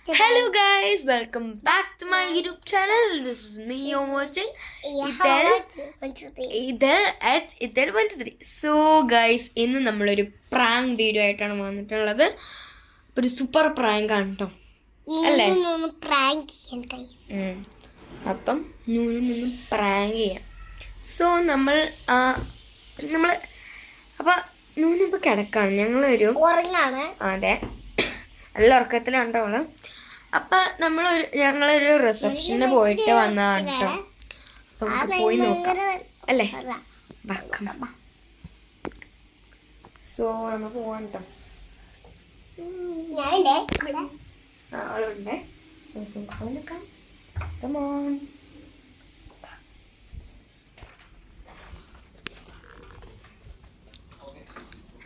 Hello guys, welcome back to my YouTube channel. This is me, you're watching Idel123. So guys, ഇന്ന് നമ്മളൊരു prank video ആയിട്ടാണ് വന്നിട്ടുള്ളത്. ഒരു super prank ആണ് കേട്ടോ അല്ലേ? അപ്പം നൂനൊന്ന് പ്രാങ്ക് ചെയ്യാം. സോ നമ്മൾ അപ്പം നൂനിപ്പോൾ കിടക്കാണ്. ഞങ്ങളൊരു അതെ നല്ല ഉറക്കത്തിലുണ്ടോള്. അപ്പം ഞങ്ങളൊരു റിസപ്ഷന് പോയിട്ട് വന്നതാണ് കേട്ടോ. അപ്പം നമുക്ക് പോയി നോക്കാം അല്ലേ? സോ നമ്മൾ പോവാൻ കേട്ടോ. ആളുണ്ട്.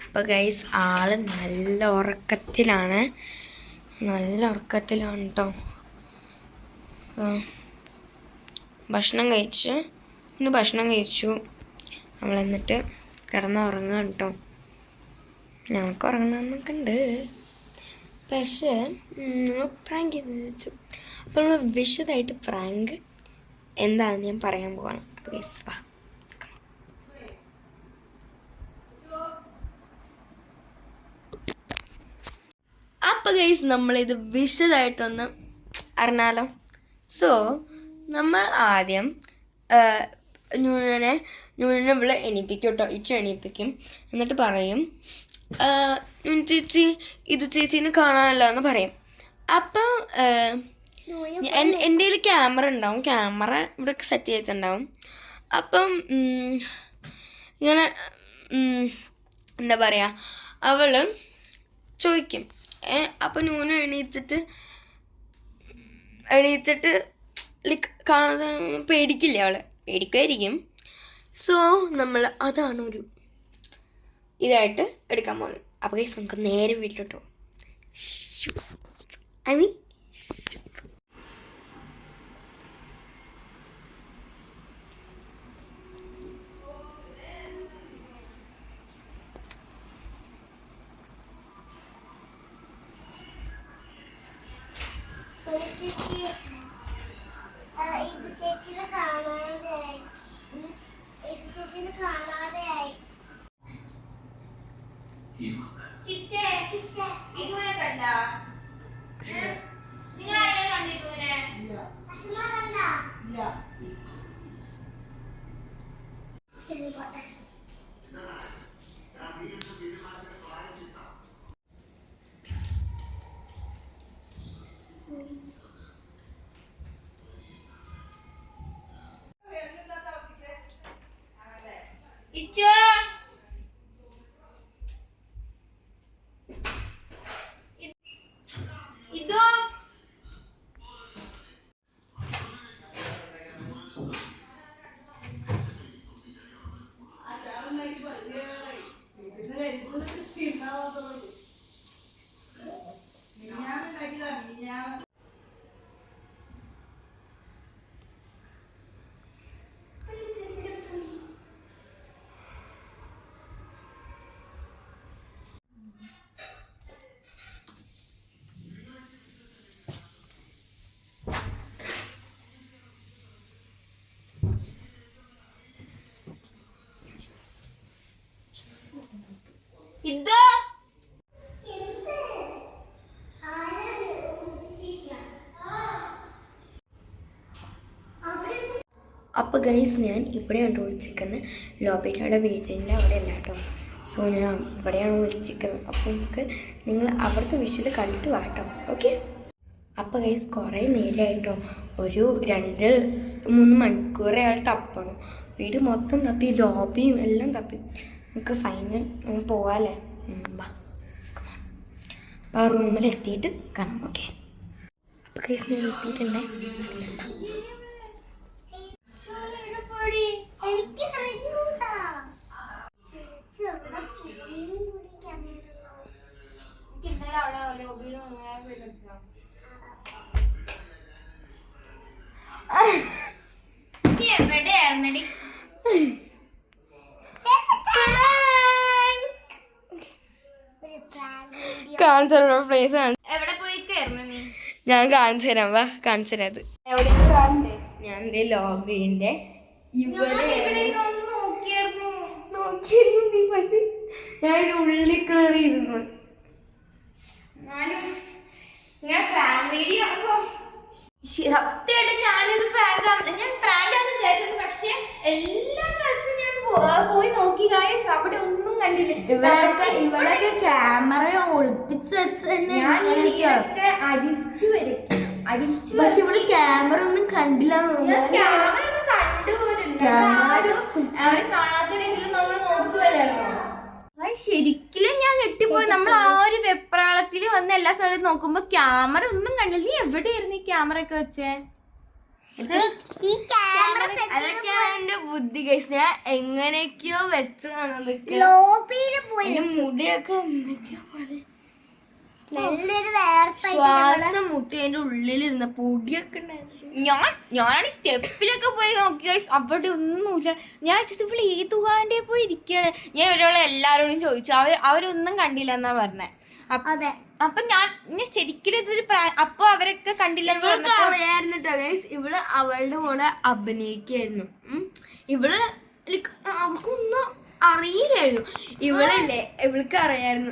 അപ്പം ഗൈസ് ആള് നല്ല ഉറക്കത്തിലാണ് കേട്ടോ. ഭക്ഷണം കഴിച്ചു നമ്മൾ. എന്നിട്ട് കിടന്നുറങ്ങാൻ കേട്ടോ. ഞങ്ങൾക്ക് ഉറങ്ങണമെന്നൊക്കെ ഉണ്ട്, പക്ഷേ പ്രാങ്ക് ചെയ്ത് വെച്ചു. അപ്പോൾ നമ്മൾ വിശദമായിട്ട് പ്രാങ്ക് എന്താണെന്ന് ഞാൻ പറയാൻ പോവാണ്. അപ്പോൾ ഗൈസ് വാ. അപ്പോൾ ഗൈസ് നമ്മളിത് വിശദമായിട്ടൊന്ന് അറിഞ്ഞാലോ. സോ നമ്മൾ ആദ്യം ന്യൂനെ ഇവിടെ എണീപ്പിക്കും കേട്ടോ. എണീപ്പിക്കും. എന്നിട്ട് പറയും, ചേച്ചി ഇത് ചേച്ചീനെ കാണാനല്ലോ എന്ന് പറയും. അപ്പം എൻ്റെ കയ്യിൽ ക്യാമറ ഉണ്ടാവും. ക്യാമറ ഇവിടെ സെറ്റ് ചെയ്തിട്ടുണ്ടാവും. അപ്പം ഇങ്ങനെ എന്താ പറയുക, അവൾ ചോദിക്കും. അപ്പം നൂന എണീറ്റിട്ട് ലൈക്ക് കാണാതെ പേടിക്കില്ലേ അവള്? പേടിക്കുമായിരിക്കും. സോ നമ്മൾ അതാണ് ഒരു ഇതായിട്ട് എടുക്കാൻ പോകുന്നത്. അപ്പോൾ ഗൈസ് നമുക്ക് നേരെ വീട്ടിലോട്ട് പോകും. അപ്പോൾ ഗൈസ് ഞാൻ ഇവിടെയാണ് വിളിച്ചിരിക്കുന്നത്. ലോബിയുടെ വീടിൻ്റെ അവിടെ അല്ല കേട്ടോ. സോ ഞാൻ ഇവിടെയാണ് വിളിച്ചിരിക്കുന്നത്. അപ്പോൾ നമുക്ക് നിങ്ങൾ അവിടുത്തെ വിഷ്വൽ കണ്ടിട്ട് വാട്ടോ. ഓക്കെ. അപ്പോൾ ഗൈസ് കുറേ നേരമായിട്ടോ, ഒരു 2-3 മണിക്കൂറേ അയാൾ തപ്പണം. വീട് മൊത്തം തപ്പി, ലോബിയും എല്ലാം തപ്പി. നമുക്ക് ഫൈനൽ പോവാല്ലേ? അപ്പോൾ ആ റൂമിൽ എത്തിയിട്ട് കാണാം. ഓക്കെ. അപ്പോൾ ഗൈസ് ഞാൻ എത്തിയിട്ടുണ്ടേ. കാണിച്ച പ്ലേസ് ആണ്. എവിടെ പോയിക്കായിരുന്നു നീ? ഞാൻ കാണിച്ചു തരാം, വാ കാണിച്ചു തരാം. അത് എവിടെയെങ്കിലും കാണണ്ടേ? ഞാൻ ലോബിന്റെ ഇവിടെ നോക്കിയായിരുന്നു നീ, പക്ഷെ ഞാൻ ഉള്ളിൽ കയറിയിരുന്നു. ഞാൻ ഫാമിലി സത്യമായിട്ട് ഞാനിത് ഞാൻ പ്രാങ്കാന്ന് വിചാരിച്ചത്. പക്ഷെ എല്ലാ സ്ഥലത്തും ഞാൻ പോയി നോക്കി ഗായ്സ്, അവിടെ ഒന്നും കണ്ടില്ല. ഇവിടെ ക്യാമറ ഒളിപ്പിച്ച് വെച്ച് ഞാൻ ഈ വീടൊക്കെ അടിച്ചു വരയ്ക്കും, അടിച്ചു. പക്ഷെ ഇവിടെ ക്യാമറ ഒന്നും കണ്ടില്ല. ക്യാമറ ഒന്നും കണ്ടുപോലും അവര് കാണാത്ത രീതിയിൽ നമ്മൾ നോക്കുകയല്ലോ. ശരിക്കും ഞാൻ ഞെട്ടിപ്പോയി. നമ്മൾ ആ ഒരു വെപ്രാളത്തില് വന്ന് എല്ലാ സ്ഥലത്തും നോക്കുമ്പോ ക്യാമറ ഒന്നും കണ്ടില്ല. നീ എവിടെയായിരുന്നു ഈ ക്യാമറ ഒക്കെ വെച്ചേ? അതൊക്കെയാണ് എന്റെ ബുദ്ധി ഗൈസ്. ഞാൻ എങ്ങനെയൊക്കെയോ വെച്ചതാണ്. മുടിയൊക്കെ എന്തൊക്കെയോ പോലെ ശ്വാസം മുട്ടി അതിന്റെ ഉള്ളിലിരുന്ന പൊടിയൊക്കെ ഉണ്ടായിരുന്നു. ഞാനാണ് സ്റ്റെപ്പിലൊക്കെ പോയി നോക്കി ഗൈസ്, അവിടെ ഒന്നുമില്ല. ഞാൻ ഇവിടെ ഏതുകാണ്ടേ പോയി ഇരിക്കുകയാണ്. ഞാൻ ഒരാളെ എല്ലാരോടും ചോദിച്ചു, അവരൊന്നും കണ്ടില്ല എന്നാ പറഞ്ഞേ. അപ്പൊ ഞാൻ ശരിക്കും ഇതൊരു അപ്പൊ അവരൊക്കെ കണ്ടില്ല. അറിയായിരുന്നു കേട്ടോ ഗൈസ്, ഇവള് അവളുടെ കൂടെ അഭിനയിക്കായിരുന്നു. ഇവള് അവൾക്കൊന്നും അറിയില്ലായിരുന്നു. ഇവളല്ലേ, ഇവൾക്ക് അറിയായിരുന്നു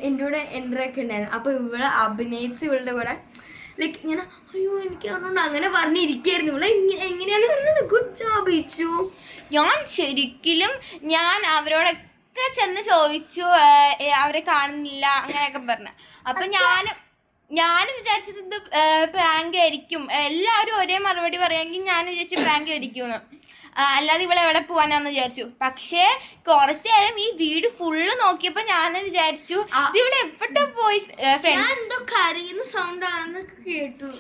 എൻ്റെ കൂടെ എൻട്രി ഒക്കെ ഉണ്ടായിരുന്നു. അപ്പൊ ഇവള് അഭിനയിച്ച് ഇവളുടെ കൂടെ ലൈക്ക് ഇങ്ങനെ അയ്യോ എനിക്ക് പറഞ്ഞോണ്ട് അങ്ങനെ പറഞ്ഞിരിക്കായിരുന്നു. ഇവളെ എങ്ങനെയാന്ന് പറഞ്ഞത്. Good job Ichu. ഞാൻ ശരിക്കും ഞാൻ അവരോടൊക്കെ ചെന്ന് ചോദിച്ചു, അവരെ കാണുന്നില്ല അങ്ങനെയൊക്കെ പറഞ്ഞു. അപ്പൊ ഞാനും വിചാരിച്ചത് ഇത് പ്രാങ്ക് ആയിരിക്കും. എല്ലാവരും ഒരേ മറുപടി പറയാമെങ്കിൽ ഞാൻ വിചാരിച്ചു പ്രാങ്ക് ആയിരിക്കുമെന്ന്, അല്ലാതെ ഇവളെ എവിടെ പോവാനാന്ന് വിചാരിച്ചു. പക്ഷേ കുറച്ചു നേരം ഈ വീട് ഫുള്ള് നോക്കിയപ്പോ ഞാൻ വിചാരിച്ചു ഇവിടെ എവിടെ പോയി. എന്തോ കരയുന്ന സൗണ്ട് ആണെന്നൊക്കെ കേട്ടു.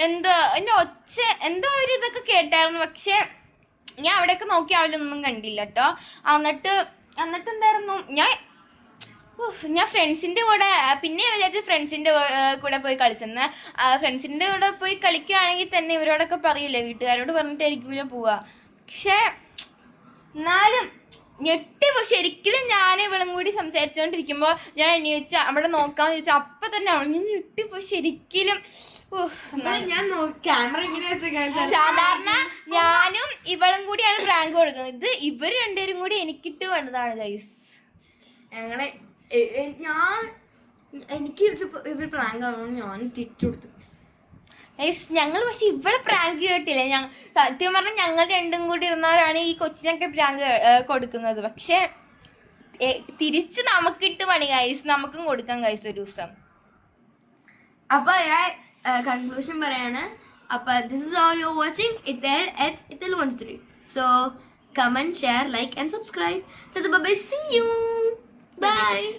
എന്തോ എന്റെ ഒച്ച എന്തോ ഒരു ഇതൊക്കെ കേട്ടായിരുന്നു. പക്ഷെ ഞാൻ അവിടെയൊക്കെ നോക്കി അവലൊന്നും കണ്ടില്ല കേട്ടോ. എന്നിട്ട് എന്തായിരുന്നു, ഞാൻ ഫ്രണ്ട്സിൻ്റെ കൂടെ പിന്നെ വിചാരിച്ചു ഫ്രണ്ട്സിൻ്റെ കൂടെ പോയി കളിച്ചെന്ന്. ഫ്രണ്ട്സിൻ്റെ കൂടെ പോയി കളിക്കുകയാണെങ്കിൽ തന്നെ ഇവരോടൊക്കെ പറയില്ലേ, വീട്ടുകാരോട് പറഞ്ഞിട്ടായിരിക്കില്ല പോവുക. പക്ഷേ എന്നാലും ഞെട്ടിപ്പോ ശരിക്കും. ഞാൻ ഇവളും കൂടി സംസാരിച്ചുകൊണ്ടിരിക്കുമ്പോൾ ഞാൻ എണീച്ച അവിടെ നോക്കാന്ന് ചോദിച്ചാൽ അപ്പൊ തന്നെ അവൾ ഞാൻ ഞെട്ടിപ്പോ ശരിക്കും. ഞാൻ ക്യാമറ സാധാരണ ഞാനും ഇവളും കൂടിയാണ് പ്രാങ്ക് കൊടുക്കുന്നത്. ഇത് ഇവർ രണ്ടുപേരും കൂടി എനിക്കിട്ട് വേണ്ടതാണ് ഗൈസ്. ഞങ്ങളെ എനിക്ക് ഇവർ പ്രാങ്ക് ആവണം ഞാൻ തിരിച്ചു കൊടുത്തു. ഞങ്ങൾ പക്ഷെ ഇവിടെ പ്രാങ്ക് കേട്ടില്ല. സത്യം പറഞ്ഞാൽ ഞങ്ങൾ രണ്ടും കൂടി ഇരുന്നവരാണ് ഈ കൊച്ചിനൊക്കെ പ്രാങ്ക് കൊടുക്കുന്നത്. പക്ഷെ തിരിച്ച് നമുക്കിട്ട് പണി ഗൈസ്, നമുക്കും കൊടുക്കാം ഗൈസ് ഒരു ദിവസം. അപ്പൊ ഞാൻ കൺക്ലൂഷൻ പറയാണ്. അപ്പൊ this is all you're watching Itel 13. So comment, share, like and subscribe. So bye bye, see you, bye.